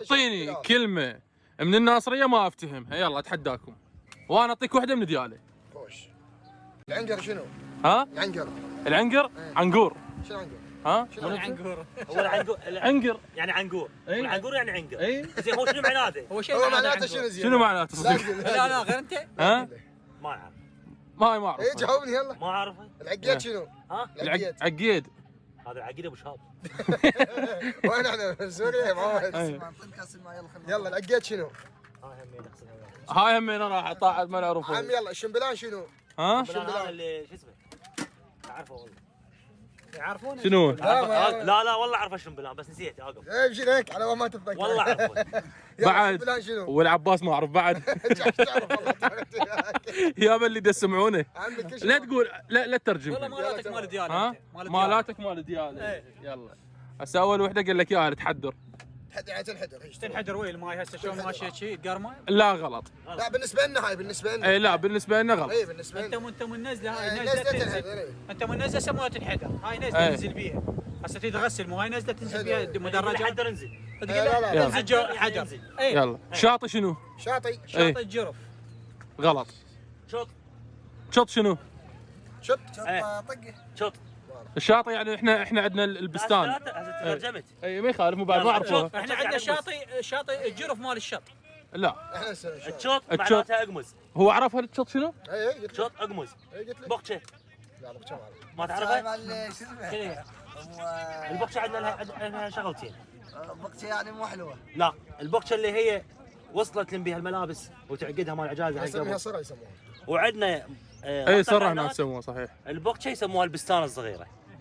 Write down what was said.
اعطيني كلمة من الناصرية ما افتهمها، يلا اتحداكم. وانا اعطيك واحدة من ديالي. خوش. العنقر شنو؟ ها؟ العنقر. العنقر؟ عنقور. شنو العنقر؟ ها؟ شنو العنقور؟ هو العنقور عنقر يعني عنقور، إيه. والعنقور يعني عنقر. اي زين هو شنو معناته؟ هو شيء هو معناته شنو زين؟ شنو معناته لا صدق؟ لا غير انت. ها؟ ما اعرف. ما اعرف. اي جاوبني يلا. ما اعرفه. العقيد شنو؟ ها؟ العقيد. عقيد. هذا العقيد ابو شهاب. وين احنا في سوريا معود. يلا العقيد شنو؟ هاي همين اغسلها وياك. هاي همين راح طاعت ما نعرفه. عم يلا الشمبلان شنو؟ ها؟ هذا اللي شو اسمه؟ اعرفه والله. يعرفونه؟ شنو؟ لا والله اعرف الشمبلان بس نسيت عقب. امشي هيك على ما تتذكر. والله اعرفه. بعد الشمبلان شنو؟ والعباس ما اعرف بعد. تعرف والله. يابا اللي يسمعونه. عندك كل شيء. لا تقول لا تترجم. والله مالاتك مال ديالي. ها؟ مالاتك مال ديالي. يلا هسه اول وحده قال لك اياها تحدر. تنحدر. تنحدر وين الماي هسه شلون ماشيه شي تقرمه؟ لا غلط. لا بالنسبه لنا هاي بالنسبه لنا. اي لا بالنسبه لنا غلط. اي بالنسبه انت لنا. انت من نزله هاي نزله نزله تنحدر. تنزل. انت من نزله سموها تنحدر، هاي نزله إيه. تنزل بيها. هسه تريد تغسل مو هاي نزله تنزل بيها مدرجات. حد انزل. تقول لا، له لا. تنزل جو حجر. اي يلا شاطي شنو؟ شاطي. شاطئ الجرف. غلط. شوط شط شنو؟ شط. طقه. شوط. الشاطئ يعني احنا عندنا البستان. هسه ترجمت. اي ما يخالف مو بعد ما اعرفه. احنا عندنا شاطئ الجرف مال الشط. لا احنا نسوي شط. الشوط الشوط. معناتها اقمز. هو عرفها الشط شنو؟ اي قلت لك. شوط اقمز. اي قلت لك. بقشه. لا بكره ما اعرف. ما تعرفها؟ مال شو اسمه؟ شنو هي؟ البقشه عندنا لها شغلتين. بقشة يعني مو حلوة. لا البقشه اللي هي وصلت لم بها الملابس وتعقدها مال عجاز يسميها هاي صرع يسموها. وعندنا اي صرح هنا يسموها صحيح. البقشه يسموها البستانه الصغيره.